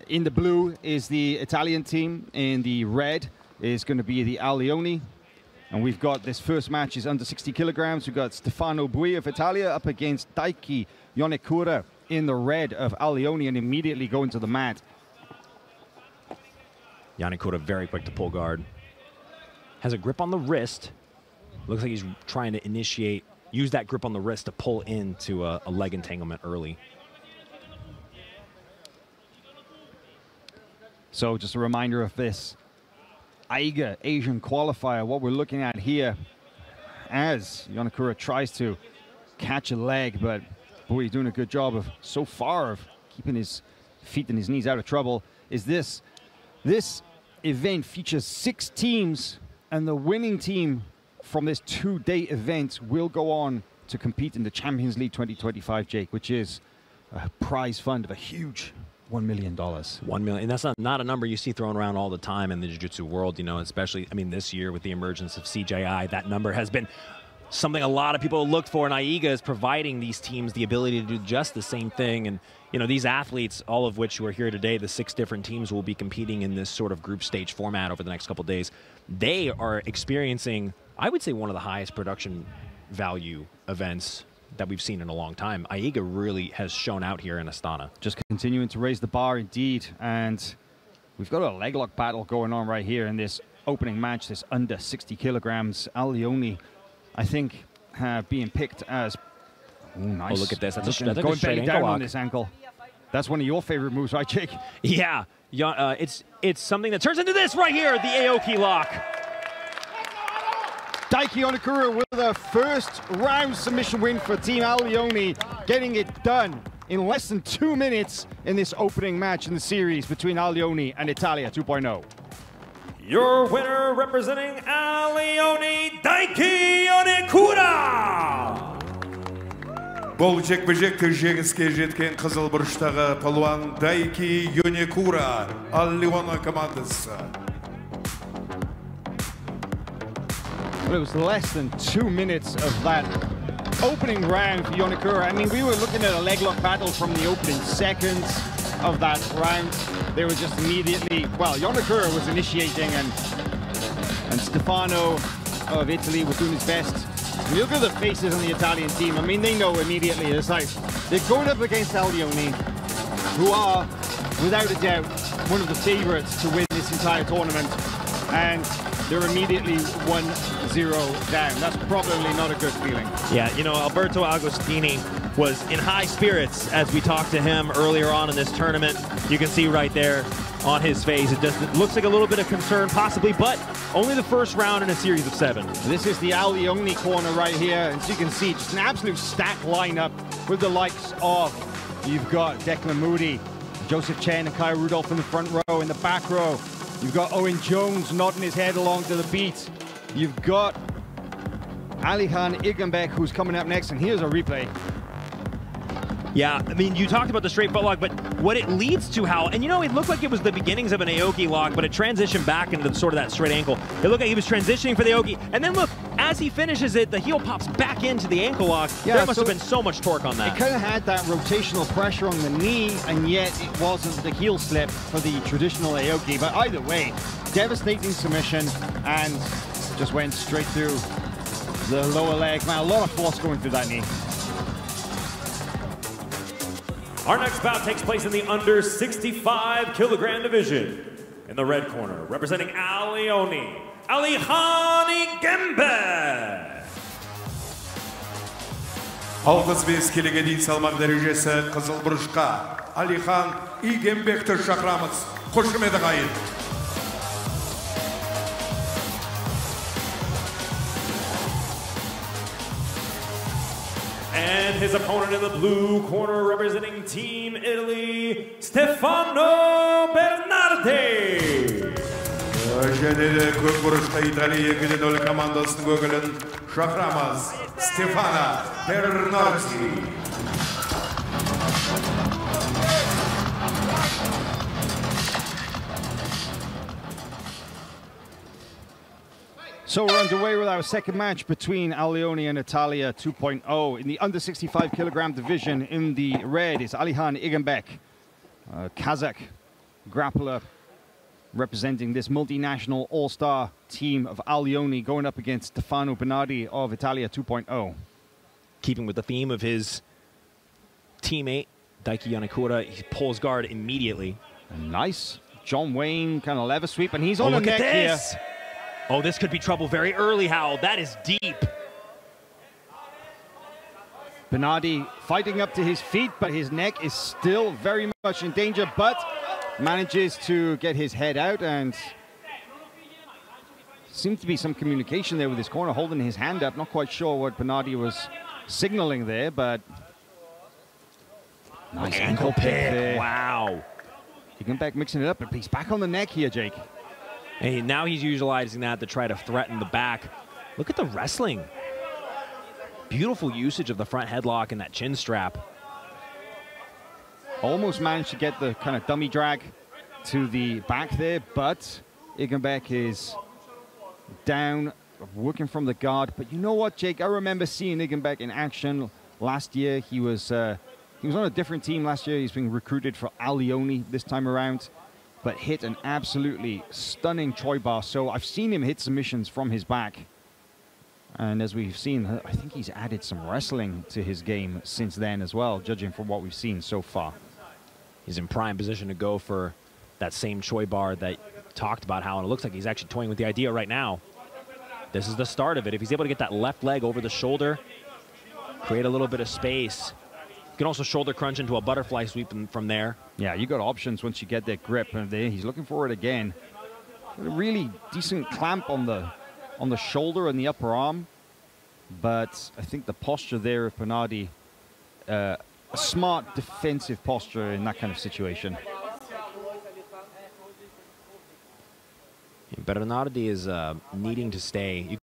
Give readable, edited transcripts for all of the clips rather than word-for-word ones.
In the blue is the Italian team. In the red is going to be the Leone. And we've got this first match is under 60 kilograms. We've got Stefano Bui of Italia up against Daiki Yonekura in the red of Leone, and immediately going to the mat. Yonekura very quick to pull guard. Has a grip on the wrist. Looks like he's trying to initiate, use that grip on the wrist to pull into a leg entanglement early. So just a reminder of this AIGA Asian qualifier, what we're looking at here as Yonekura tries to catch a leg, but boy, he's doing a good job of, so far, of keeping his feet and his knees out of trouble, is this event features 6 teams, and the winning team from this 2-day event will go on to compete in the Champions League 2025, Jake, which is a prize fund of a huge $1 million. $1 million, and that's not a number you see thrown around all the time in the jiu-jitsu world, you know, especially, I mean, this year with the emergence of CJI, that number has been something a lot of people looked for, and AIGA is providing these teams the ability to do just the same thing. And, you know, these athletes, all of which who are here today, the 6 different teams will be competing in this sort of group stage format over the next couple of days. They are experiencing, I would say, one of the highest production value events that we've seen in a long time. AIGA really has shown out here in Astana. Just continuing to raise the bar indeed, and we've got a leg lock battle going on right here in this opening match, this under 60 kilograms. Leone, I think, being picked as, oh, nice. Oh, look at this. That's going belly down lock on this ankle. That's one of your favorite moves, right, Jake? Yeah, it's something that turns into this right here, the Aoki lock. Daiki Yonekura with a first round submission win for Team Leone, getting it done in less than 2 minutes in this opening match in the series between Leone and Italia 2.0. Your winner representing Leone, Daiki Yonekura! Бұл жекпе-жекте жеңіске жеткен қызыл бұрыштағы палуан Daiki Yonekura, Leone командасы. Well, it was less than 2 minutes of that opening round for Yonekura. I mean, we were looking at a leg lock battle from the opening seconds of that round. They were just immediately, well, Yonekura was initiating, and Stefano of Italy was doing his best. And look at the faces on the Italian team. I mean, they know immediately. It's like they're going up against Leone, who are, without a doubt, one of the favorites to win this entire tournament. And they're immediately 1-0 down. That's probably not a good feeling. Yeah, you know, Alberto Agostini was in high spirits as we talked to him earlier on in this tournament. You can see right there on his face, it looks like a little bit of concern possibly, but only the first round in a series of 7. This is the Leone corner right here, and so you can see just an absolute stacked lineup with the likes of, you've got Declan Moody, Joseph Chen and Kai Rudolph in the front row. In the back row, you've got Owen Jones nodding his head along to the beat. You've got Alihan Igenbeck, who's coming up next, and here's a replay. Yeah, I mean, you talked about the straight foot lock, but what it leads to, how, and you know, it looked like it was the beginnings of an Aoki lock, but it transitioned back into sort of that straight ankle. It looked like he was transitioning for the Aoki, and then look, as he finishes it, the heel pops back into the ankle lock. Yeah, there must have been so much torque on that. It kind of had that rotational pressure on the knee, and yet it wasn't the heel slip for the traditional Aoki. But either way, devastating submission, and just went straight through the lower leg. Man, a lot of force going through that knee. Our next bout takes place in the under 65 kilogram division. In the red corner, representing Leone, Alihan Igenbeck. 65 келіге дейін салмақ дәрежесі қызыл бұрышқа Alihan Igenbeckті шақырамыз. Қошемет ағайын. And his opponent in the blue corner, representing Team Italy, Stefano Bernardi. Және де көк бұрышқа Италия 2-0 командасының өкілін шақырамыз. Stefano Bernardi. So we're underway with our second match between Leone and Italia 2.0. In the under 65 kilogram division, in the red is Alihan Igenbeck, Kazakh grappler representing this multinational all-star team of Leone going up against Stefano Bernardi of Italia 2.0. Keeping with the theme of his teammate, Daiki Yonekura, he pulls guard immediately. Nice John Wayne kind of lever sweep, and he's on the look neck at this. here. Oh, this could be trouble very early, Howell. That is deep. Bernardi fighting up to his feet, but his neck is still very much in danger, but manages to get his head out, and seems to be some communication there with his corner, holding his hand up. Not quite sure what Bernardi was signaling there, but nice ankle pick there. Wow. Higgenbeck mixing it up, but he's back on the neck here, Jake. Hey, now he's utilizing that to try to threaten the back. Look at the wrestling. Beautiful usage of the front headlock and that chin strap. Almost managed to get the kind of dummy drag to the back there, but Higgenbeck is down, working from the guard. But you know what, Jake? I remember seeing Higgenbeck in action last year. He was on a different team last year. He's being recruited for Leone this time around, but hit an absolutely stunning Choi bar. So I've seen him hit submissions from his back. And as we've seen, I think he's added some wrestling to his game since then as well, judging from what we've seen so far. He's in prime position to go for that same Choi bar that you talked about, how, and it looks like he's actually toying with the idea right now. This is the start of it. If he's able to get that left leg over the shoulder, create a little bit of space. You can also shoulder crunch into a butterfly sweep from there. Yeah, you got options once you get that grip. And there, he's looking for it again. A really decent clamp on the shoulder and the upper arm. But I think the posture there of Bernardi, a smart defensive posture in that kind of situation. Bernardi is needing to stay.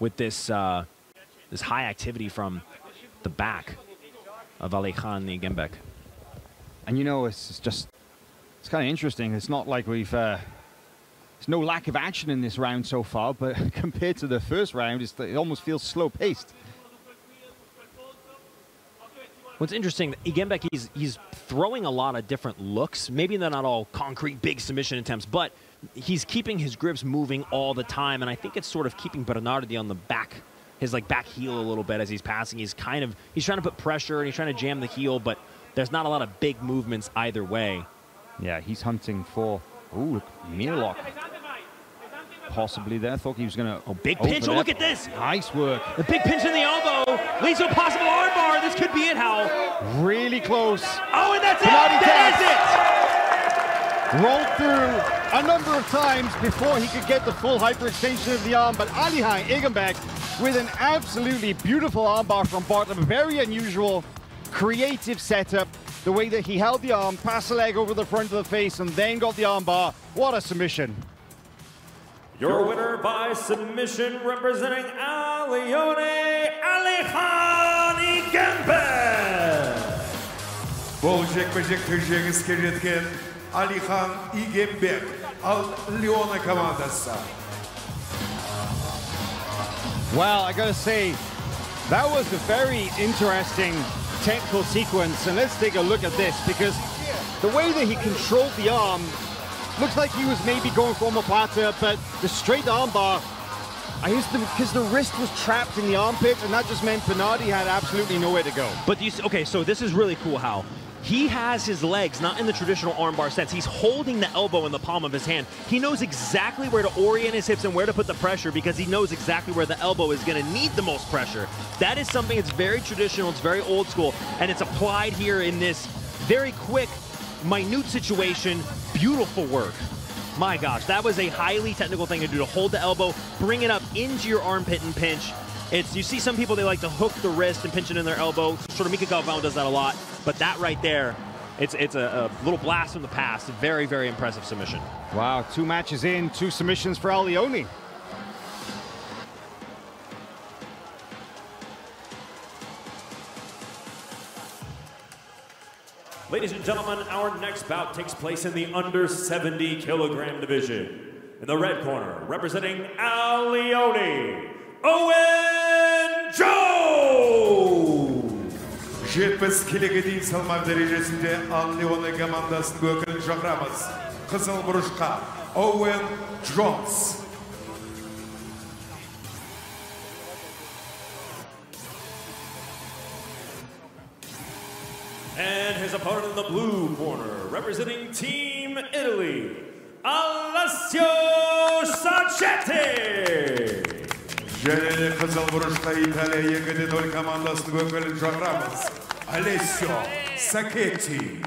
With this this high activity from the back of Alejandro Higgenbeck. And you know, it's kind of interesting. It's not like we've there's no lack of action in this round so far, but compared to the first round, it almost feels slow-paced. What's interesting, Higgenbeck, he's throwing a lot of different looks. Maybe they're not all concrete, big submission attempts, but he's keeping his grips moving all the time, and I think it's sort of keeping Bernardi on the back, his back heel a little bit as he's passing. He's trying to put pressure and he's trying to jam the heel, but there's not a lot of big movements either way. Yeah, he's hunting for knee lock. Possibly there. I thought he was going to. Oh, big pinch. Oh, look at this. Nice work. The big pinch in the elbow leads to a possible armbar. This could be it, Howell. Really close. Oh, and that's Bernardi it. That is it. Rolled through a number of times before he could get the full hyperextension of the arm, but Alejandro Higgenbeck with an absolutely beautiful armbar from bottom. Very unusual, creative setup. The way that he held the arm, passed the leg over the front of the face, and then got the armbar. What a submission. Your winner by submission, representing Leone, Alejandro Higgenbeck. Бұл жекпе-жекте жеңіске жеткен Алихан Игембек, Leone командасы. Well, I gotta say, that was a very interesting technical sequence, and let's take a look at this, because the way that he controlled the arm looks like he was maybe going for omoplata, but the straight armbar, I used to, because the wrist was trapped in the armpit, and that just meant Bernardi had absolutely nowhere to go. But you see, okay, so this is really cool, Hal. He has his legs not in the traditional armbar sense. He's holding the elbow in the palm of his hand. He knows exactly where to orient his hips and where to put the pressure, because he knows exactly where the elbow is going to need the most pressure. That is something that's very traditional, it's very old school, and it's applied here in this very quick, minute situation. Beautiful work. My gosh, that was a highly technical thing to do, to hold the elbow, bring it up into your armpit and pinch. You see some people, they like to hook the wrist and pinch it in their elbow. Sort of Mika Galvão does that a lot. But that right there, it's a little blast from the past. Very, very impressive submission. Wow, 2 matches in, 2 submissions for Leone. Ladies and gentlemen, our next bout takes place in the under 70 kilogram division. In the red corner, representing Leone, Owen Jones! 70 келіге дейін салмақ дәрежесінде Leone командасының өкілін шақырамыз. Қызыл бұрышқа Оуэн Джонс. And his opponent in the blue corner, representing Team Italy, Alessio Sacchetti. Және қызыл бұрышқа Италия 2-0 командасының өкілін шақырамыз. Alessio Sacchetti.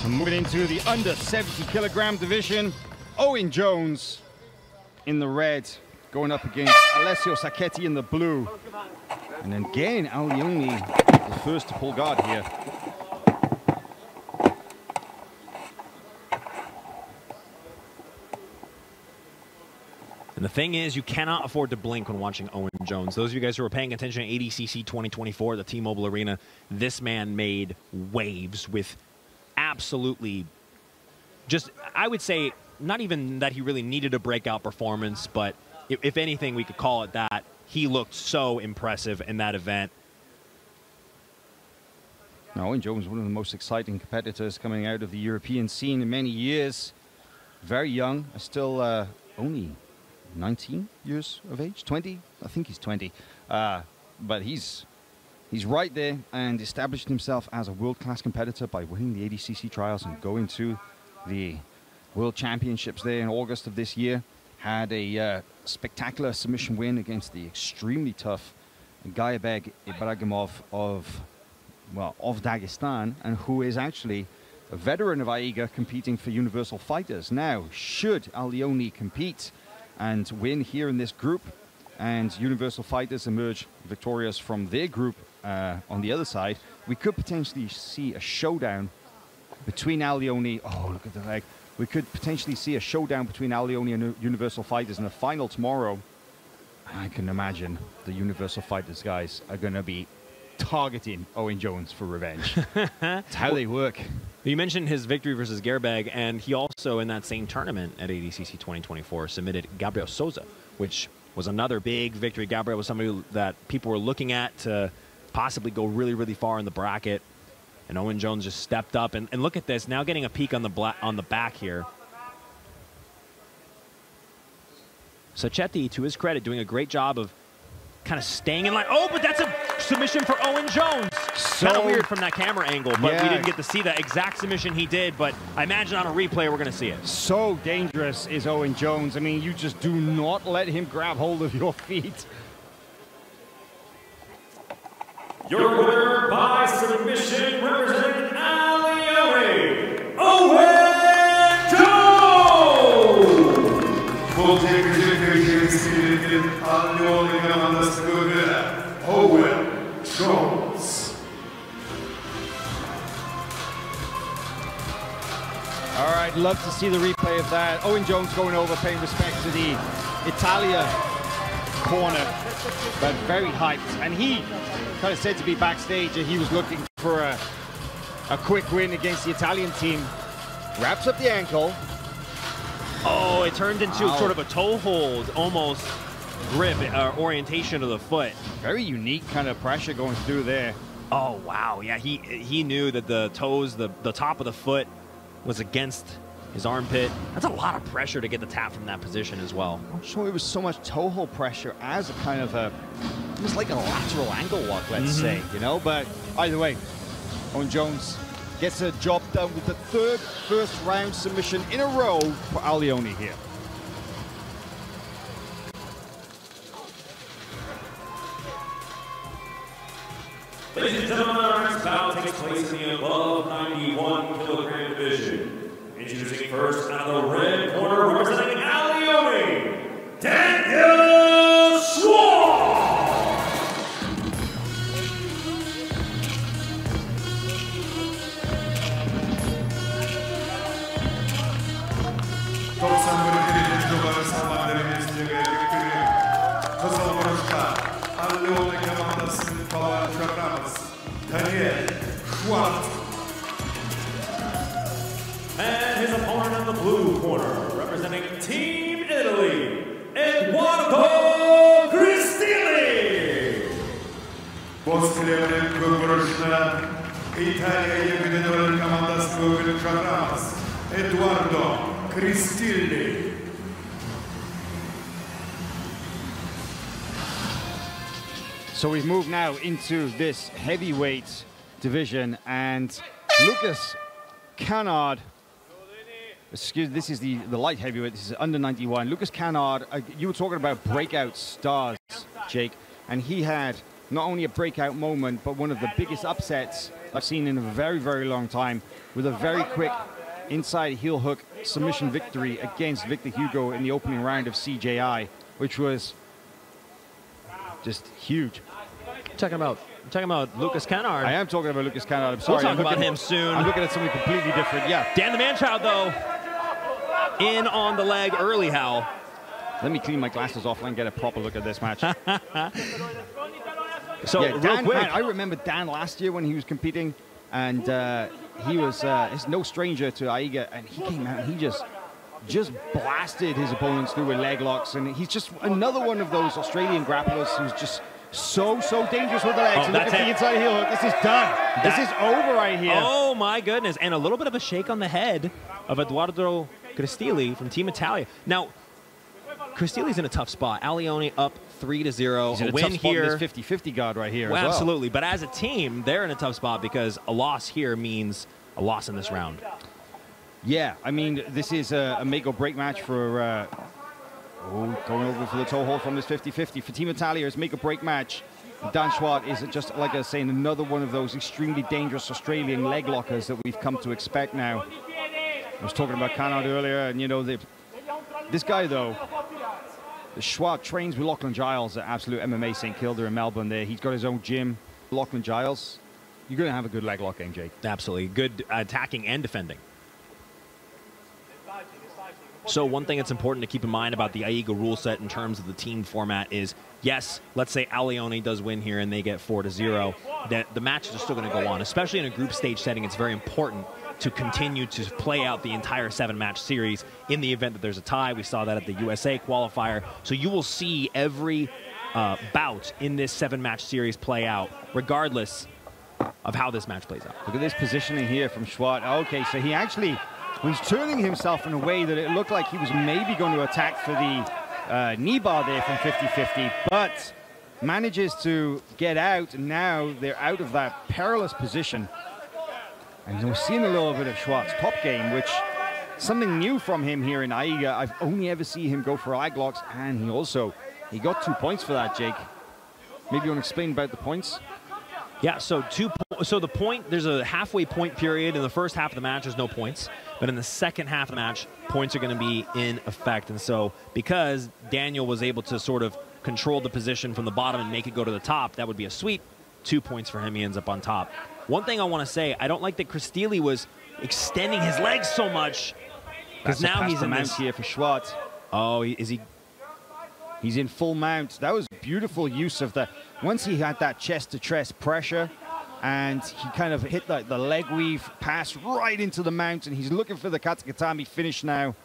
So moving into the under 70 kilogram division, Owen Jones in the red, going up against Alessio Sacchetti in the blue. And then again, Leone, the first to pull guard here. And the thing is, you cannot afford to blink when watching Owen Jones. Those of you guys who are paying attention at ADCC 2024, the T-Mobile Arena, this man made waves with absolutely just, I would say, not even that he really needed a breakout performance, but if anything, we could call it that. He looked so impressive in that event. Now, Owen Jones, one of the most exciting competitors coming out of the European scene in many years. Very young, still only 19 years of age, 20? I think he's 20. But he's right there and established himself as a world-class competitor by winning the ADCC trials and going to the World Championships there in August of this year. Had a spectacular submission win against the extremely tough Gaibek Ibragimov of Dagestan, and who is actually a veteran of AIGA competing for Universal Fighters. Now, should Leone compete and win here in this group, and Universal Fighters emerge victorious from their group on the other side, we could potentially see a showdown between Leone. Oh, look at the leg. We could potentially see a showdown between Leone and Universal Fighters in the final tomorrow. I can imagine the Universal Fighters guys are going to be targeting Owen Jones for revenge. That's how they work. You mentioned his victory versus Gerbeg, and he also, in that same tournament at ADCC 2024, submitted Gabriel Souza, which was another big victory. Gabriel was somebody that people were looking at to possibly go really, really far in the bracket. And Owen Jones just stepped up. And look at this, now getting a peek on the back here. Sacchetti, to his credit, doing a great job of kind of staying in line. Oh, but that's a submission for Owen Jones. Kind of weird from that camera angle, but we didn't get to see the exact submission he did, but I imagine on a replay we're going to see it. So dangerous is Owen Jones. I mean, you just do not let him grab hold of your feet. Your winner by submission, representing Leone, Owen Jones! Бұл текежек Leone командасының өкілі Owen Jones. All right, love to see the replay of that. Owen Jones going over, paying respect to the Italia corner, but very hyped. And he kind of said to be backstage that he was looking for a quick win against the Italian team. Wraps up the ankle. Oh, it turned into sort of a toe hold, almost grip orientation of the foot. Very unique kind of pressure going through there. Oh, wow. Yeah, he knew that the toes, the top of the foot was against his armpit. That's a lot of pressure to get the tap from that position as well. I'm sure it was so much toe hold pressure as a kind of it was like a lateral angle walk, let's say, you know? But either way, Owen Jones gets a job done with the third first round submission in a row for Leone here. Ladies and gentlemen, our next bout takes place in the above 91 kilogram division. Introducing first out of the red corner, representing Leone, Daniel Schwartz! Leone командасының балуаны шақырамыз. Daniel Schwartz. And his opponent in the blue corner, representing Team Italy, Eduardo Chris. Italia individual командасының өкілін шақырамыз. Эдуардо Кристилли. So we've moved now into this heavyweight division, and Lucas Canard, excuse me, this is the light heavyweight, this is under 91. Lucas Canard, you were talking about breakout stars, Jake, and he had not only a breakout moment, but one of the biggest upsets I've seen in a very, very long time, with a very quick inside heel hook submission victory against Victor Hugo in the opening round of CJI, which was just huge. Talking about Lucas Canard. I am talking about Lucas Canard. I'm sorry. We'll talk about him soon. I'm looking at something completely different. Yeah. Dan the Man-Child, though, in on the leg early, Hal. Let me clean my glasses off and get a proper look at this match. So, yeah, real Dan, quick. Man, I remember Dan last year when he was competing, and he was he's no stranger to AIGA, and he came out and he just blasted his opponents through with leg locks, and he's just another one of those Australian grapplers who's just so dangerous with the legs. Oh, Look at the inside heel hook. This is done. This is over right here. Oh my goodness! And a little bit of a shake on the head of Edoardo Cristilli from Team Italia. Now, Cristilli's in a tough spot. Leone up 3-0. He's in a win tough spot here. in this 50-50 guard right here. Well, as well. absolutely. But as a team, they're in a tough spot because a loss here means a loss in this round. Yeah, I mean, this is a make or break match for going over for the toe hold from this 50-50. For Team Italia, it's make or break match. Dan Schwartz is just, like I was saying, another one of those extremely dangerous Australian leg lockers that we've come to expect now. I was talking about Canard earlier, and you know, this guy though, Schwartz trains with Lachlan Giles at Absolute MMA St Kilda in Melbourne there. He's got his own gym. Lachlan Giles, you're going to have a good leg lock game, Jake. Absolutely. Good attacking and defending. So one thing that's important to keep in mind about the AIGA rule set in terms of the team format is, yes, let's say Leone does win here and they get 4-0, that the matches are still going to go on. Especially in a group stage setting, it's very important to continue to play out the entire 7-match series in the event that there's a tie. We saw that at the USA qualifier. So you will see every bout in this 7-match series play out, regardless of how this match plays out. Look at this positioning here from Schwartz. Okay, so he actually was turning himself in a way that it looked like he was maybe going to attack for the knee bar there from 50-50, but manages to get out, and now they're out of that perilous position. And we're seeing a little bit of Schwartz top game, which something new from him here in AIGA. I've only ever seen him go for leg locks, and he got 2 points for that, Jake. Maybe you want to explain about the points? Yeah, so the point, there's a halfway point period. In the first half of the match, there's no points. But in the second half of the match, points are going to be in effect. And so because Daniel was able to sort of control the position from the bottom and make it go to the top, that would be a sweep. 2 points for him. He ends up on top. One thing I want to say, I don't like that Cristilli was extending his legs so much. Because now he's in this here for Schwartz. Oh, is he? He's in full mount. That was beautiful use of the, once he had that chest-to-chest pressure, and he kind of hit the leg weave pass right into the mount, and he's looking for the Katakatami finish now.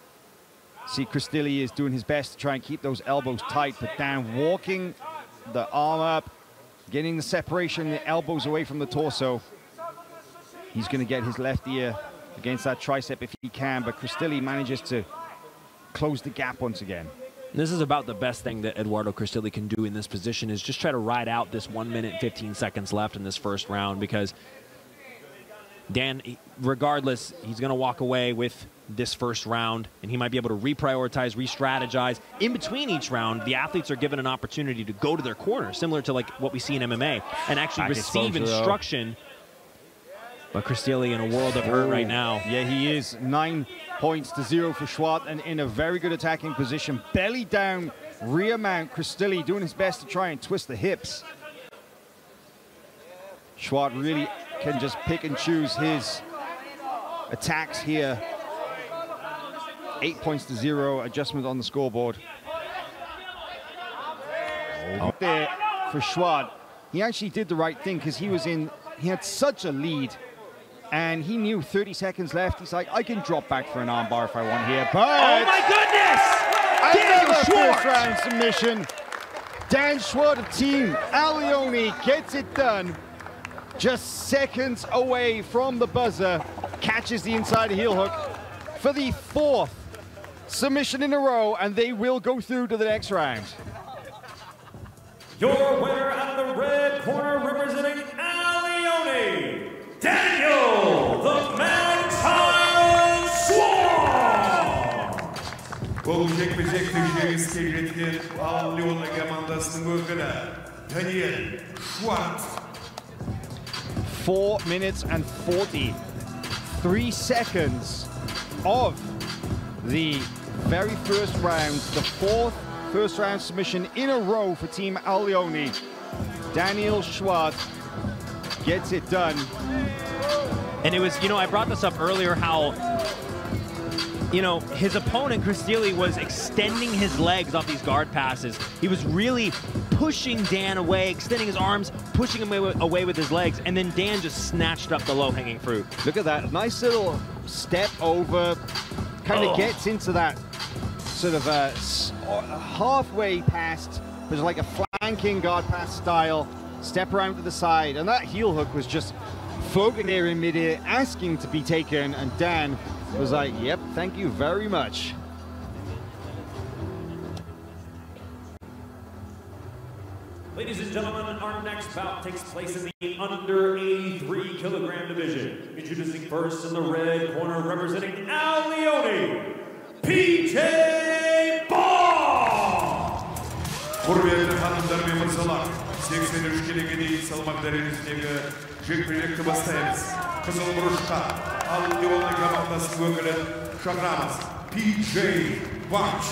See, Cristilli is doing his best to try and keep those elbows tight, but down, walking the arm up, getting the separation, the elbows away from the torso. He's going to get his left ear against that tricep if he can, but Cristilli manages to close the gap once again. This is about the best thing that Edoardo Cristilli can do in this position, is just try to ride out this 1 minute and 15 seconds left in this first round, because Dan, regardless, he's going to walk away with this first round, and he might be able to reprioritize, re-strategize. In between each round, the athletes are given an opportunity to go to their corner, similar to like what we see in MMA, and actually receive instruction. But Cristilli in a world of hurt right now. Yeah, he is. 9 points to 0 for Schwartz, and in a very good attacking position. Belly down, rear mount. Cristilli doing his best to try and twist the hips. Schwartz really can just pick and choose his attacks here. 8 points to 0, adjustment on the scoreboard. There for Schwartz. He actually did the right thing, because he had such a lead, and he knew 30 seconds left. He's like, I can drop back for an armbar if I want here. But oh my goodness! Another first round submission. Dan Schwartz of Team Leone gets it done. just seconds away from the buzzer, catches the inside heel hook for the 4th submission in a row, and they will go through to the next round. Your winner out of the red corner, representing Leone, Daniel the Man-Child Swan! Бұл жекпе-жекті жеңіске жеткен Leone командасының өкілі Daniel Schwartz. 4 minutes and 43 seconds of the very first round, the 4th first round submission in a row for Team Leone. Daniel Schwartz gets it done. And it was, you know, I brought this up earlier how, you know, his opponent, Chris Steele, was extending his legs off these guard passes. He was really pushing Dan away, extending his arms, pushing him away with his legs, and then Dan just snatched up the low-hanging fruit. Look at that, nice little step over, kind of gets into that sort of halfway past, it was like a flanking guard pass style, step around to the side, and that heel hook was just floating there in midair, asking to be taken, and Dan was like, yep, thank you very much. Ladies and gentlemen, our next bout takes place in the under 83 kilogram division. Introducing first in the red corner, representing Leone, PJ Ball! Құрметті ханымдар мен мырзалар, 83 келіге дейін салмақ дәрежесіндегі жекпе-жекті бастаймыз. Қызыл бұрышқа Leone командасының өкілін шақырамыз, PJ Ball.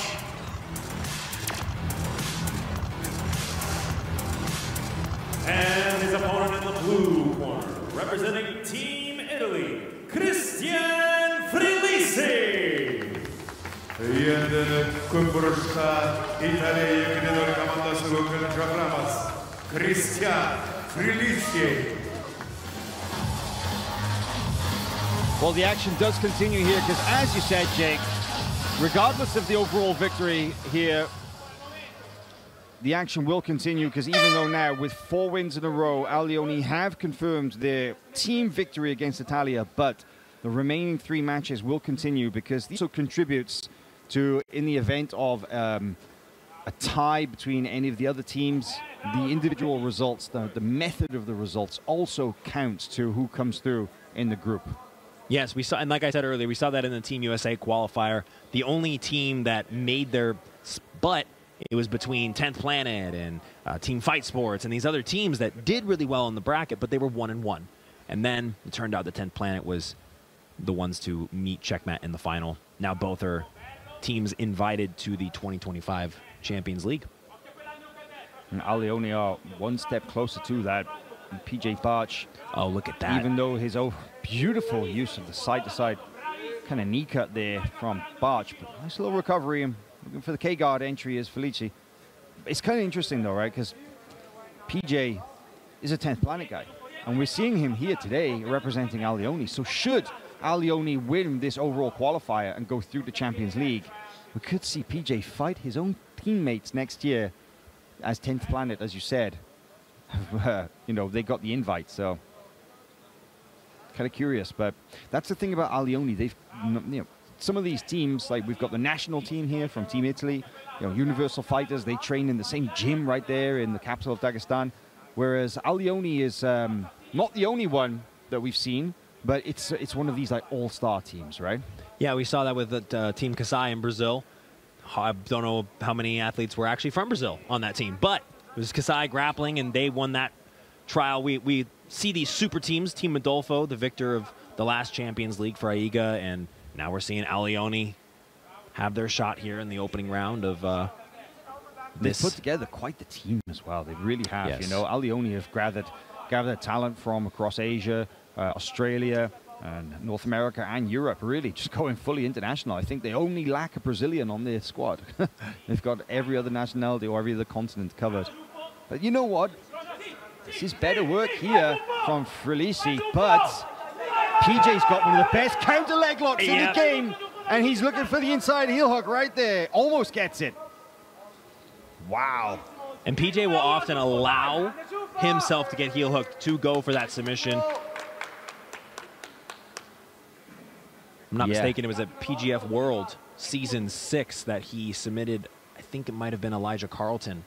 And his opponent in the blue corner, representing Team Italy, Christian Frilisi. Енді көп бұрышқа Италия 2-0 командасының өкілін шақырамыз, Christian Frilisi. Well, the action does continue here because, as you said, Jake, regardless of the overall victory here, the action will continue because even though now with 4 wins in a row, Leone have confirmed their team victory against Italia, but the remaining 3 matches will continue because this also contributes to, in the event of a tie between any of the other teams, the individual results, the method of the results also counts to who comes through in the group. Yes, we saw, and like I said earlier, we saw that in the Team USA qualifier. The only team that made their split, it was between 10th Planet and Team Fight Sports and these other teams that did really well in the bracket, but they were 1-1. And then it turned out the 10th Planet was the ones to meet Checkmat in the final. Now both are teams invited to the 2025 Champions League. And Leone are 1 step closer to that. And PJ Barch. Oh, look at that. Even though his beautiful use of the side-to-side kind of knee cut there from Barch, but nice little recovery. And looking for the K-guard entry is Felici. It's kind of interesting though, right? Because PJ is a 10th Planet guy. And we're seeing him here today representing Leone. So should Leone win this overall qualifier and go through the Champions League, we could see PJ fight his own teammates next year as 10th Planet, as you said. You know, they got the invite, so kind of curious. But that's the thing about Leone. They've, you know, some of these teams, like we've got the national team here from Team Italy, you know, Universal Fighters, they train in the same gym right there in the capital of Dagestan. Whereas Leone is not the only one that we've seen, but it's one of these like all-star teams, right? Yeah, we saw that with the Team Kasai in Brazil. I don't know how many athletes were actually from Brazil on that team, but it was Kasai Grappling, and they won that trial. We see these super teams, Team Adolfo, the victor of the last Champions League for AIGA, and now we're seeing Leone have their shot here in the opening round of this. They've put together quite the team as well. They really have. Yes. You know, Leone have gathered talent from across Asia, Australia, and North America, and Europe. Really, just going fully international. I think they only lack a Brazilian on their squad. They've got every other nationality or every other continent covered. But you know what? This is better work here from Frilisi, but PJ's got one of the best counter leg locks in the game, and he's looking for the inside heel hook right there. Almost gets it. Wow. And PJ will often allow himself to get heel hooked to go for that submission. I'm not mistaken, it was at PGF World Season 6 that he submitted, I think it might have been Elijah Carlton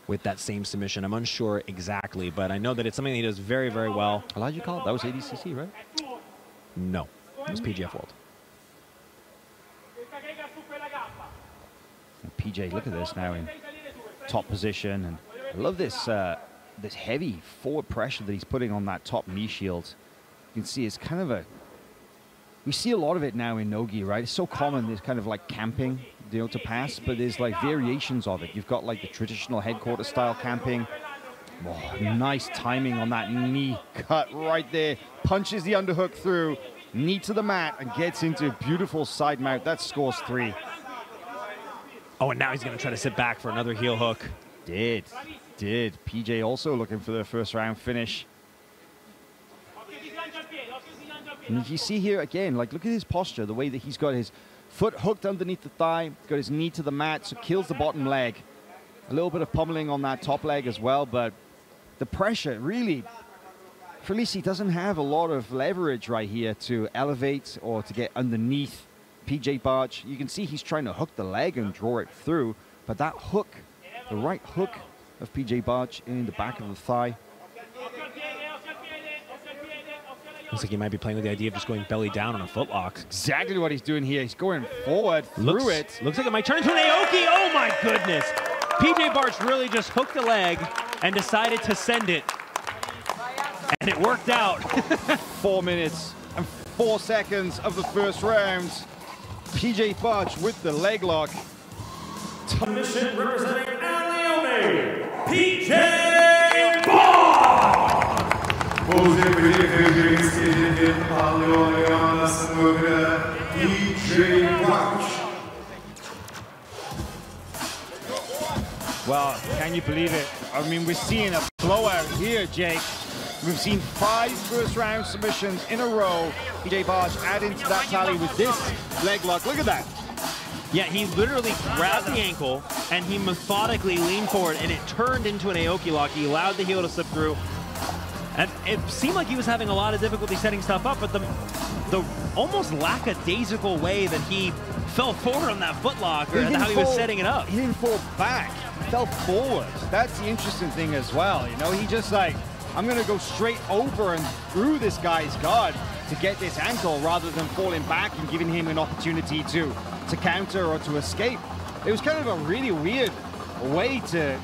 with that same submission. I'm unsure exactly, but I know that it's something that he does very, very well. Elijah Carlton, that was ADCC, right? No, it was PGF World. And PJ, look at this now in top position, and I love this this heavy forward pressure that he's putting on that top knee shield. You can see it's kind of a, we see a lot of it now in Nogi, right? It's so common, this kind of like camping, you know, to pass, but there's like variations of it. You've got like the traditional headquarters style camping. Oh, nice timing on that knee cut right there. Punches the underhook through, knee to the mat, and gets into a beautiful side mount. That scores 3. Oh, and now he's going to try to sit back for another heel hook. Did. PJ also looking for the first round finish. And you see here again, like, look at his posture, the way that he's got his foot hooked underneath the thigh, got his knee to the mat, so kills the bottom leg. A little bit of pummeling on that top leg as well, but the pressure, really, Felici doesn't have a lot of leverage right here to elevate or to get underneath PJ Barch. You can see he's trying to hook the leg and draw it through, but that hook, the right hook of PJ Barch in the back of the thigh. Looks like he might be playing with the idea of just going belly down on a footlock. Exactly what he's doing here. He's going forward through it. Looks like it might turn into an Aoki. Oh my goodness. PJ Barch really just hooked the leg and decided to send it. And it worked out. 4 minutes and 4 seconds of the first round. PJ Barch with the leg lock. Submission representing Leone, PJ Barch! Well, can you believe it? I mean, we're seeing a blowout here, Jake. We've seen 5 first round submissions in a row. PJ Barch adding to that tally with this leg lock. Look at that. Yeah, he literally grabbed the ankle and he methodically leaned forward and it turned into an Aoki lock. He allowed the heel to slip through. And it seemed like he was having a lot of difficulty setting stuff up, but the almost lackadaisical way that he fell forward on that footlock, or how he was setting it up. He didn't fall back, he fell forward. That's the interesting thing as well. You know, he just like, I'm gonna go straight over and through this guy's guard to get this ankle rather than falling back and giving him an opportunity to counter or to escape. It was kind of a really weird way to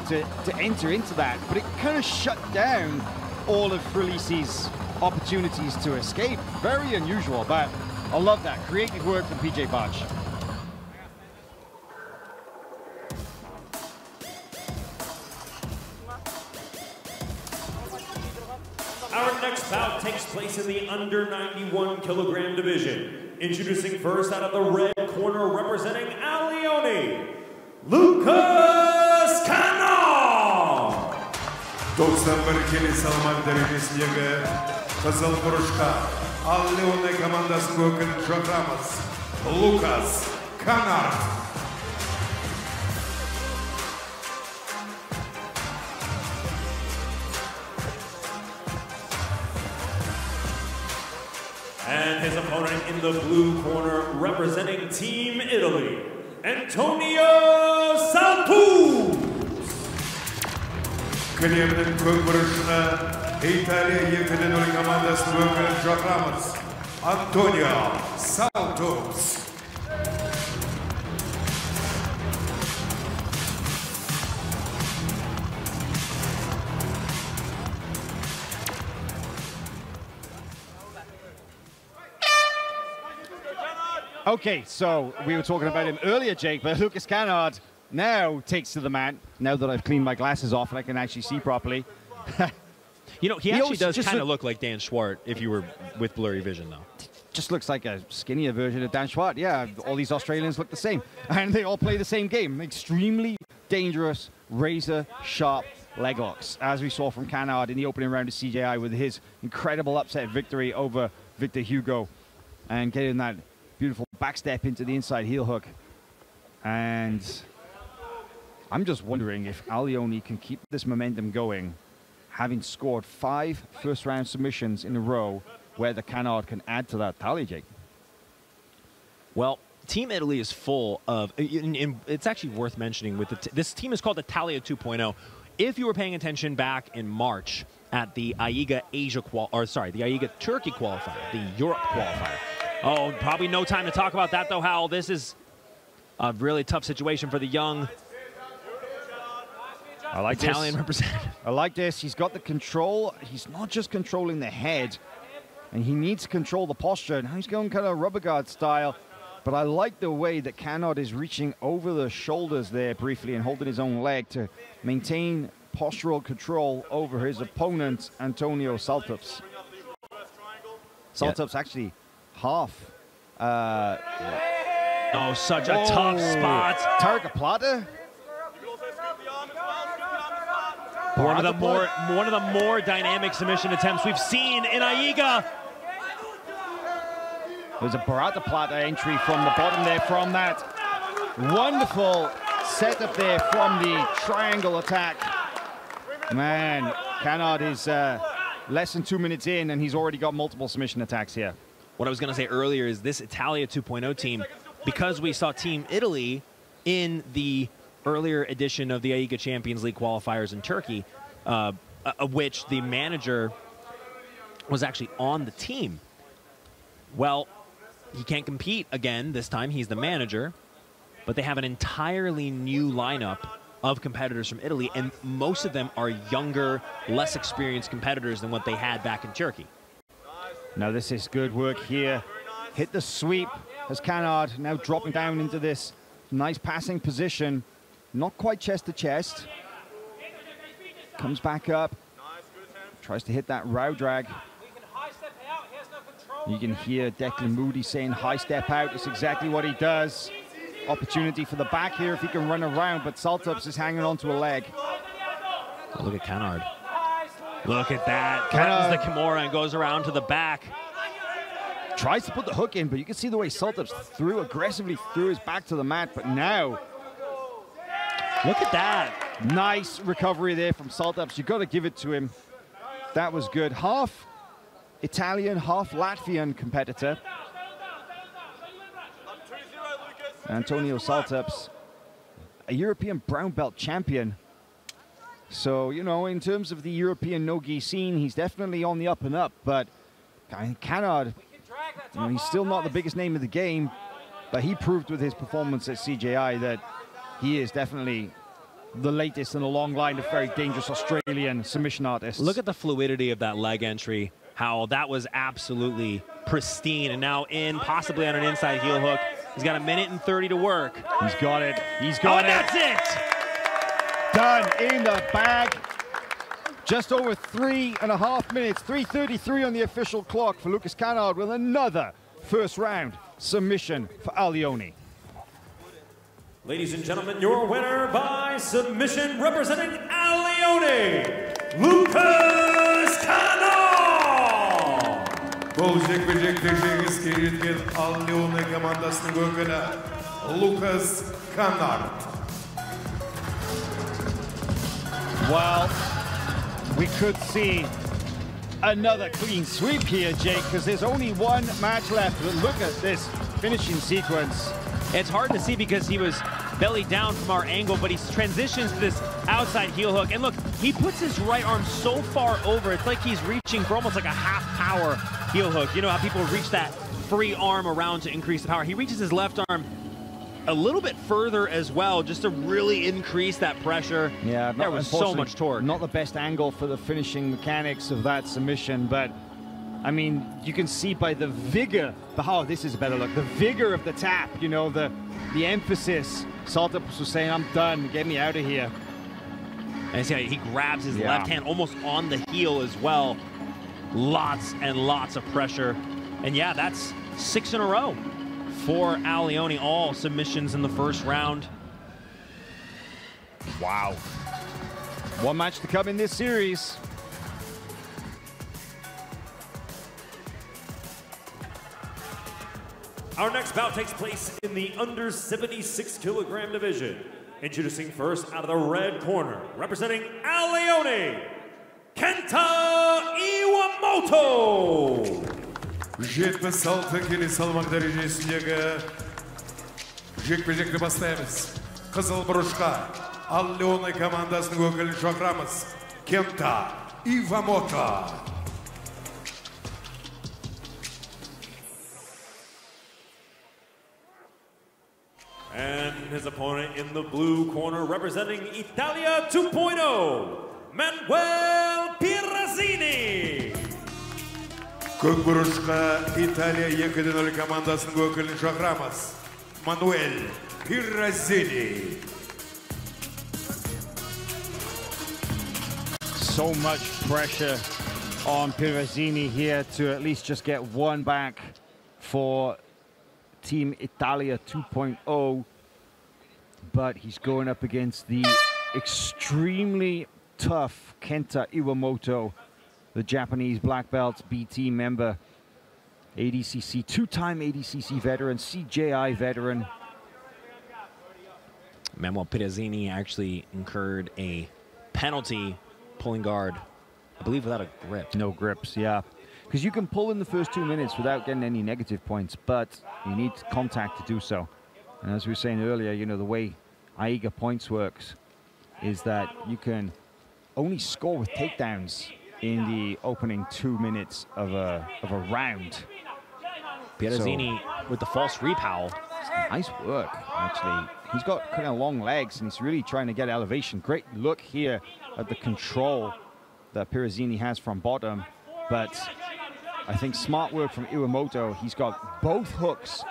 enter into that, but it kind of shut down all of Felici's opportunities to escape. Very unusual, but I love that. Creative work from PJ Barch. Our next bout takes place in the under 91 kilogram division. Introducing first out of the red corner representing Leone, Lucas Cano. 91 келі салмақ дәрежесіндегі қызыл бұрышқа Leone командасын өкілін шақырамыз. Лукас Канард. And his opponent in the blue corner representing Team Italy, Antonio Santos. Кілемнің көк бұрышына Италия екілін командасын өкілін шақырамыз. Antonio Santos. Okay, so we were talking about him earlier, Jake, but Lucas Canard now takes to the mat, now that I've cleaned my glasses off and I can actually see properly. You know, he actually does kind of look like Dan Schwart if you were with blurry vision, though. Just looks like a skinnier version of Dan Schwart. Yeah, all these Australians look the same. And they all play the same game. Extremely dangerous, razor-sharp leg locks, as we saw from Canard in the opening round of CJI with his incredible upset victory over Victor Hugo and getting that beautiful back step into the inside heel hook. And I'm just wondering if Leone can keep this momentum going, having scored 5 first-round submissions in a row, whether Canard can add to that tally, Jake. Well, Team Italy is full of, it's actually worth mentioning, with this team is called Italia 2.0. If you were paying attention back in March at the AIGA the AIGA Turkey qualifier, the Europe qualifier. Oh, probably no time to talk about that though, Hal. This is a really tough situation for the young Italian representative. I like this. He's got the control. He's not just controlling the head, and he needs to control the posture. Now he's going kind of rubber guard style, but I like the way that Canard is reaching over the shoulders there briefly and holding his own leg to maintain postural control over his opponent, Antonio Saltups. Saltups actually half. Oh, such a tough spot. Targa Plata. One of the more dynamic submission attempts we've seen in AIGA. There's a Barata Plata entry from the bottom there from that wonderful setup there from the triangle attack. Man, Canard is less than 2 minutes in, and he's already got multiple submission attacks here. What I was going to say earlier is this Italia 2.0 team, because we saw Team Italy in the earlier edition of the AIGA Champions League qualifiers in Turkey, which the manager was actually on the team. Well, he can't compete again this time. He's the manager, but they have an entirely new lineup of competitors from Italy, and most of them are younger, less experienced competitors than what they had back in Turkey. Now this is good work here. Hit the sweep as Canard now dropping down into this nice passing position. Not quite chest to chest. Comes back up. Tries to hit that row drag. You can hear Declan Moody saying high step out. It's exactly what he does. Opportunity for the back here if he can run around, but Saltups is hanging on to a leg. Look at Canard. Look at that. Threatens the Kimura and goes around to the back. Tries to put the hook in, but you can see the way Saltups aggressively threw his back to the mat, but now look at that. Nice recovery there from Saltups. You got to give it to him. That was good. Half Italian, half Latvian competitor. Antonio Saltups, a European brown belt champion. So, you know, in terms of the European no-gi scene, he's definitely on the up and up, but Canard, you know, he's still not the biggest name of the game, but he proved with his performance at CJI that he is definitely the latest in a long line of very dangerous Australian submission artists. Look at the fluidity of that leg entry, how that was absolutely pristine, and now in, possibly on an inside heel hook. He's got 1 minute and 30 to work. He's got it. He's got it. That's it. Done in the bag. Just over 3.5 minutes. 3:33 on the official clock for Lucas Canard with another first round submission for Leone. Ladies and gentlemen, your winner by submission representing Leone, Lucas Canard. Бұл жекпе-жекте жеңіске жеткен Leone командасының өкілі Lucas Canard. Well, we could see another clean sweep here, Jake, because there's only one match left. But look at this finishing sequence. It's hard to see because he was belly down from our angle, but he transitions to this outside heel hook. And look, he puts his right arm so far over, it's like he's reaching for almost like a half-power heel hook. You know how people reach that free arm around to increase the power? He reaches his left arm a little bit further as well, just to really increase that pressure. Yeah, there was so much torque. Not the best angle for the finishing mechanics of that submission, but I mean, you can see by the vigor, this is a better look, the vigor of the tap, you know, the emphasis. Saltups was saying, I'm done, get me out of here. And see how he grabs his left hand almost on the heel as well. Lots and lots of pressure. And yeah, that's 6 in a row for Leone, all submissions in the first round. Wow. One match to come in this series. Our next bout takes place in the under 76 kilogram division. Introducing first out of the red corner, representing Leone, Kenta Iwamoto. 76 kilo salmak derecesindeki jekpejekte бастаймыз. Қызыл бұрышқа Leone командасының өкілін шақырамыз. Kenta Iwamoto. And his opponent in the blue corner, representing Italia 2.0, Manuel Pirazzini. Көк бұрышқа Италия 2-0 командасының өкілін шақырамыз. Manuel Pirazzini. So much pressure on Pirazzini here to at least just get one back for Team Italia 2.0, but he's going up against the extremely tough Kenta Iwamoto, the Japanese black belt BT member, ADCC, two-time ADCC veteran, CJI veteran. Manuel Pirazzini actually incurred a penalty pulling guard, I believe without a grip. No grips, yeah. Because you can pull in the first 2 minutes without getting any negative points, but you need contact to do so. And as we were saying earlier, you know, the way AIGA points works is that you can only score with takedowns in the opening 2 minutes of a round. Pirazzini with the false repowl. Nice work, actually. He's got kind of long legs, and he's really trying to get elevation. Great look here at the control that Pirazzini has from bottom, but I think smart work from Iwamoto. He's got both hooks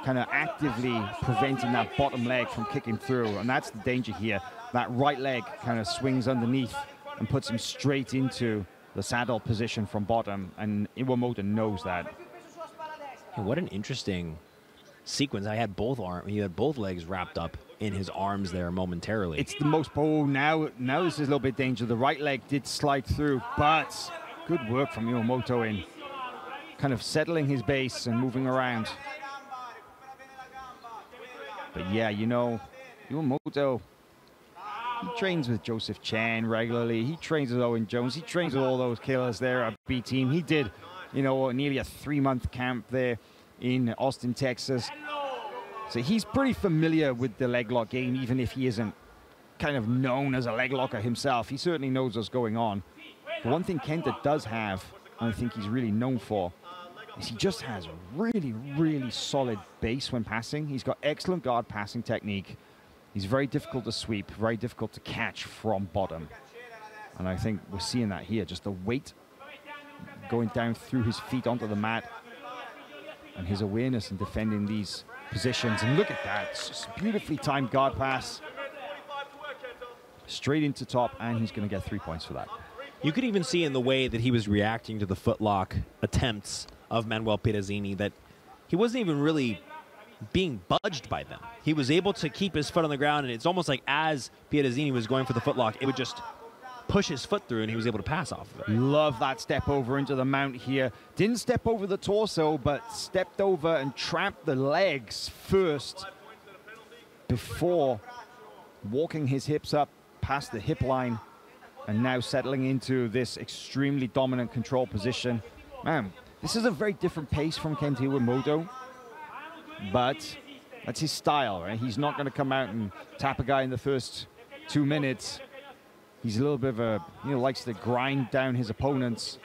kind of actively preventing that bottom leg from kicking through, and that's the danger here. That right leg kind of swings underneath and puts him straight into the saddle position from bottom, and Iwamoto knows that. And what an interesting sequence. He had both legs wrapped up in his arms there momentarily. It's the most, oh, now this is a little bit dangerous. The right leg did slide through, but good work from Iwamoto in kind of settling his base and moving around. But yeah, you know, Iwamoto, he trains with Joseph Chen regularly. He trains with Owen Jones. He trains with all those killers there at B Team. He did, you know, nearly a 3-month camp there in Austin, Texas. So he's pretty familiar with the leg lock game, even if he isn't kind of known as a leg locker himself. He certainly knows what's going on. The one thing Kenta does have, and I think he's really known for, is he just has really, really solid base when passing. He's got excellent guard passing technique. He's very difficult to sweep, very difficult to catch from bottom. And I think we're seeing that here, just the weight going down through his feet onto the mat and his awareness in defending these positions. And look at that, it's just beautifully timed guard pass. Straight into top, and he's going to get 3 points for that. You could even see in the way that he was reacting to the footlock attempts of Manuel Pirazzini that he wasn't even really being budged by them. He was able to keep his foot on the ground, and it's almost like as Pirazzini was going for the footlock, it would just push his foot through, and he was able to pass off of it. Love that step over into the mount here. Didn't step over the torso, but stepped over and trapped the legs first before walking his hips up past the hip line and now settling into this extremely dominant control position. Man, this is a very different pace from Kenta Iwamoto, but that's his style, right? He's not going to come out and tap a guy in the first 2 minutes. He's a little bit of a, you know, likes to grind down his opponents.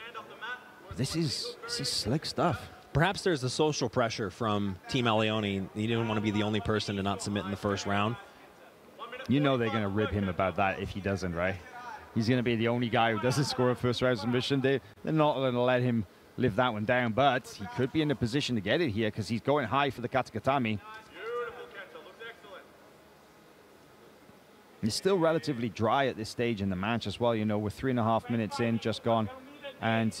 This is slick stuff. Perhaps there's the social pressure from Team Leone. He didn't want to be the only person to not submit in the first round. You know they're going to rib him about that if he doesn't, right? He's going to be the only guy who doesn't score a first round submission. They're not going to let him live that one down, but he could be in a position to get it here because he's going high for the Katakatami. It's still relatively dry at this stage in the match as well. You know, we're 3.5 minutes in, just gone. And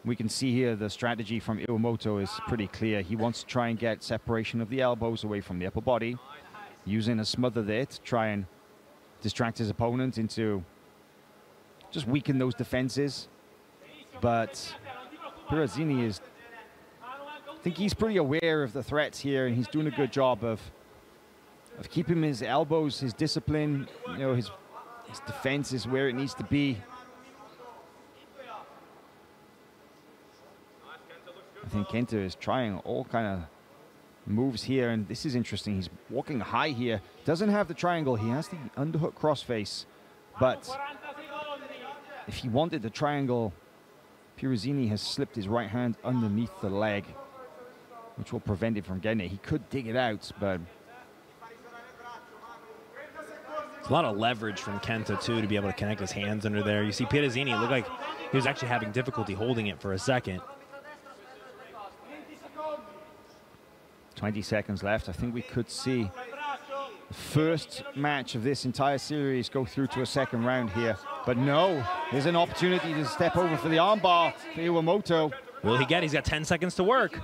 we can see here the strategy from Iwamoto is pretty clear. He wants to try and get separation of the elbows away from the upper body, using a smother there to try and distract his opponent into just weaken those defenses. But Pirazzini is, I think he's pretty aware of the threats here, and he's doing a good job of of keeping his elbows, his discipline, you know, his defense is where it needs to be. I think Kenta is trying all kind of moves here, and this is interesting. He's walking high here. Doesn't have the triangle. He has the underhook crossface, but if he wanted the triangle, Pirozzini has slipped his right hand underneath the leg, which will prevent it from getting it. He could dig it out, but it's a lot of leverage from Kenta, too, to be able to connect his hands under there. You see Pirozzini, it looked like he was actually having difficulty holding it for a second. 20 seconds left. I think we could see the first match of this entire series go through to a second round here. But no, there's an opportunity to step over for the armbar for Iwamoto. Will he get it? He's got 10 seconds to work.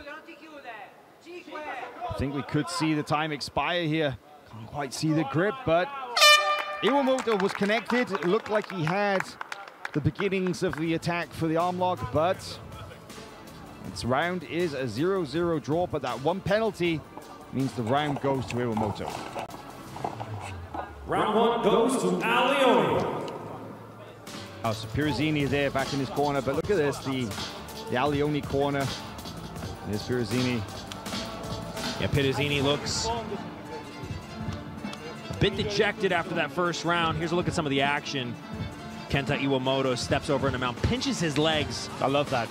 I think we could see the time expire here. Can't quite see the grip, but Iwamoto was connected. It looked like he had the beginnings of the attack for the arm lock, but this round is a 0-0 draw, but that one penalty means the round goes to Iwamoto. Round one goes to Leone. Oh, so Pirozzini is there back in his corner, but look at this, the Leone corner. There's Pirozzini. Yeah, Pirozzini looks a bit dejected after that first round. Here's a look at some of the action. Kenta Iwamoto steps over into mount, pinches his legs. I love that.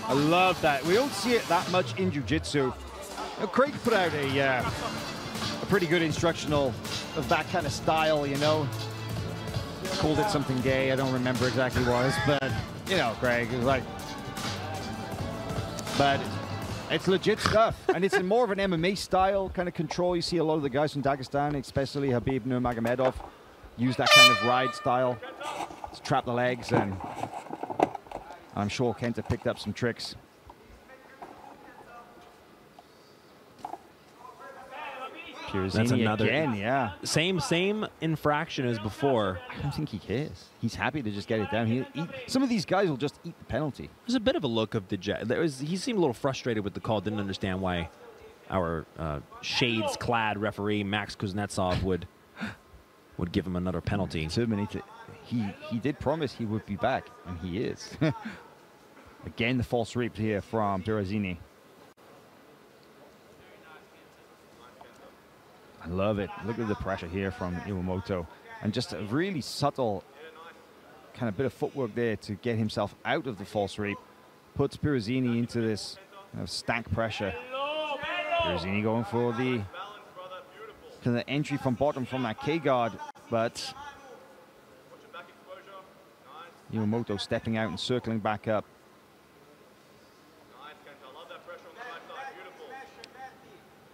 I love that. We don't see it that much in jiu-jitsu. Craig put out a pretty good instructional of that kind of style, you know. Called it something gay. I don't remember exactly what it was, but, you know, Craig was like... But it's legit stuff. And it's more of an MMA style kind of control. You see a lot of the guys from Dagestan, especially Khabib Nurmagomedov, use that kind of ride style to trap the legs, and I'm sure Kenta picked up some tricks. Pirozzini That's another again, yeah. Same infraction as before. I don't think he cares. He's happy to just get it down. Some of these guys will just eat the penalty. There's a bit of a look of he seemed a little frustrated with the call. Didn't understand why our shades-clad referee Max Kuznetsov would give him another penalty. He did promise he would be back, and he is. Again, the false reap here from Pirozzini. I love it. Look at the pressure here from Iwamoto. And just a really subtle kind of bit of footwork there to get himself out of the false reap. Puts Pirozzini into this kind of stack pressure. Pirozzini going for the entry from bottom from that K-guard, but Iwamoto stepping out and circling back up.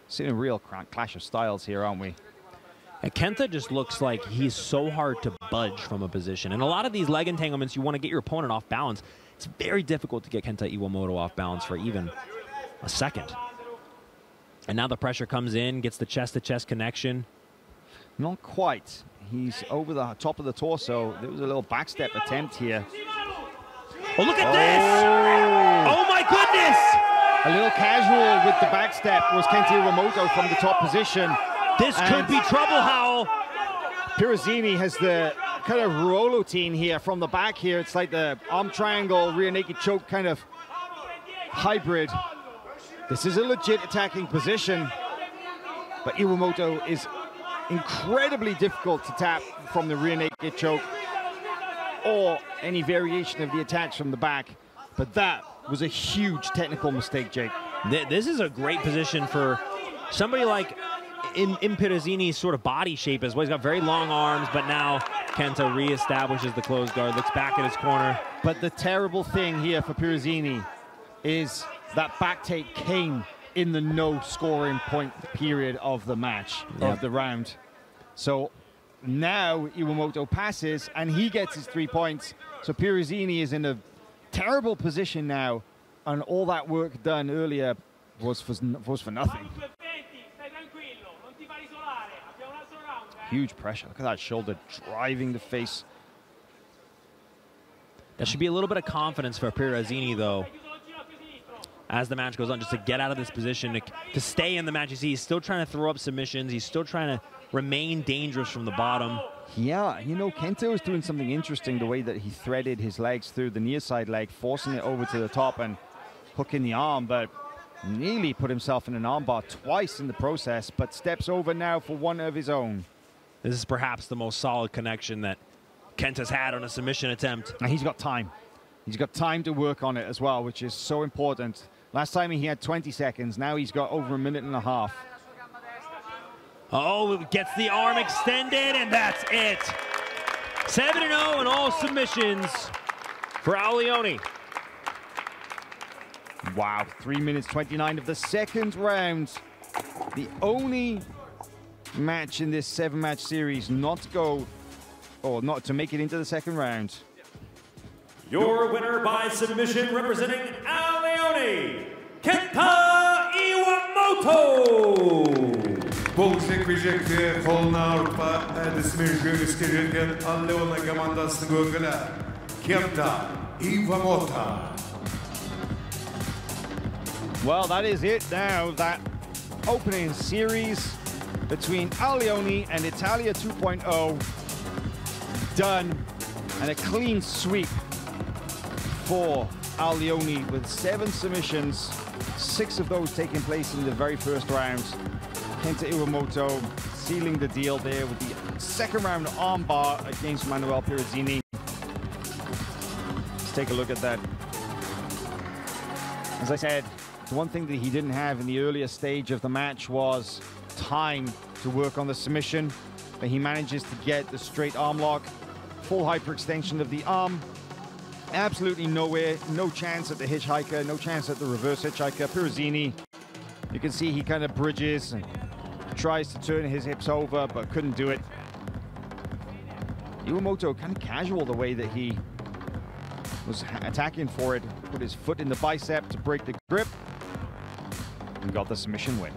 Seeing a real clash of styles here, aren't we? And Kenta just looks like he's so hard to budge from a position. And a lot of these leg entanglements, you want to get your opponent off balance. It's very difficult to get Kenta Iwamoto off balance for even a second. And now the pressure comes in, gets the chest-to-chest connection. Not quite. He's over the top of the torso. There was a little backstep attempt here. Oh, look at this! Oh, my goodness! A little casual with the backstep was Kenta Iwamoto from the top position. This could be trouble, Howell. Pirozzini has the kind of rolotine here from the back here. It's like the arm triangle, rear naked choke kind of hybrid. This is a legit attacking position, but Iwamoto is incredibly difficult to tap from the rear naked choke or any variation of the attacks from the back. But that was a huge technical mistake, Jake. This is a great position for somebody like in Pirozzini's sort of body shape as well. He's got very long arms, but now Kenta reestablishes the closed guard, looks back at his corner. But the terrible thing here for Pirozzini is that back take came in the no scoring point period of the match, of the round. So now Iwamoto passes and he gets his 3 points. So Pirozzini is in a terrible position now, and all that work done earlier was for nothing. Huge pressure. Look at that shoulder driving the face. That should be a little bit of confidence for Pirozzini, though, as the match goes on, just to get out of this position, to stay in the match. You see, he's still trying to throw up submissions. He's still trying to remain dangerous from the bottom. Yeah, you know, Kenta was doing something interesting, the way that he threaded his legs through the near side leg, forcing it over to the top and hooking the arm, but nearly put himself in an armbar twice in the process, but steps over now for one of his own. This is perhaps the most solid connection that Kenta's had on a submission attempt. And he's got time. He's got time to work on it as well, which is so important. Last time he had 20 seconds. Now he's got over a minute and a half. Oh, gets the arm extended, and that's it. 7-0 in all submissions for Leone. Wow, 3 minutes 29 of the second round. The only match in this 7-match series not to go, or not to make it into the second round. Your winner by submission, representing Leone, Kenta Iwamoto. Бұл жекпе-жекте қолына ауыртпа әдісімен жеңіске жеткен Leone командасының өкілі Kenta Iwamoto. Well, that is it now. That opening series between Leone and Italia 2.0 done, and a clean sweep for Leone with 7 submissions, 6 of those taking place in the very first round. Kenta Iwamoto sealing the deal there with the second round armbar against Manuel Pirazzini. Let's take a look at that. As I said, the one thing that he didn't have in the earlier stage of the match was time to work on the submission, but he manages to get the straight arm lock, full hyperextension of the arm. Absolutely nowhere, no chance at the hitchhiker, no chance at the reverse hitchhiker. Pirazzini, you can see he kind of bridges and tries to turn his hips over, but couldn't do it. Iwamoto kind of casual the way that he was attacking for it. Put his foot in the bicep to break the grip and got the submission win.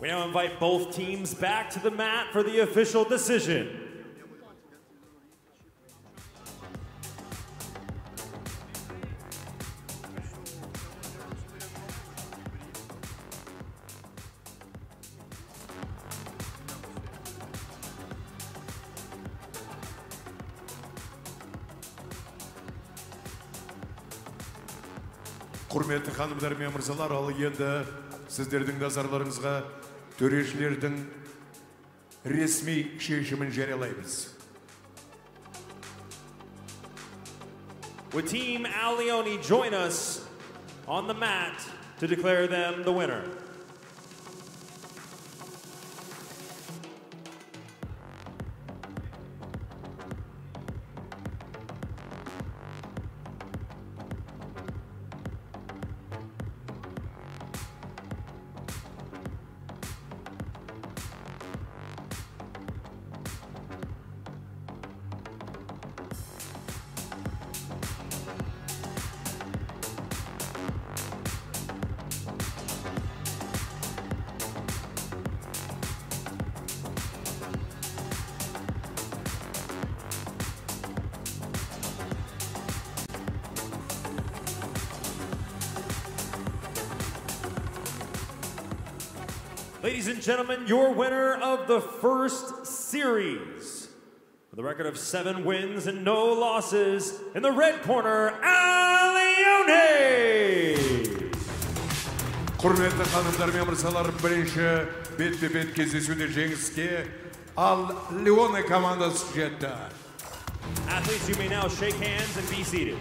We now invite both teams back to the mat for the official decision. Құрметті ханымдар мен мырзалар, ал енді сіздердің назарларыңызға төрешілердің ресми шешімін жариялаймыз. Would Team Leone join us on the mat to declare them the winner? Ladies and gentlemen, your winner of the first series, with a record of 7 wins and no losses, in the red corner, Leone! Құрметті ханымдар мен мырзалар, бірінші бетпе-бет кездесуде жеңіске Leone командасы жетті. Athletes, you may now shake hands and be seated.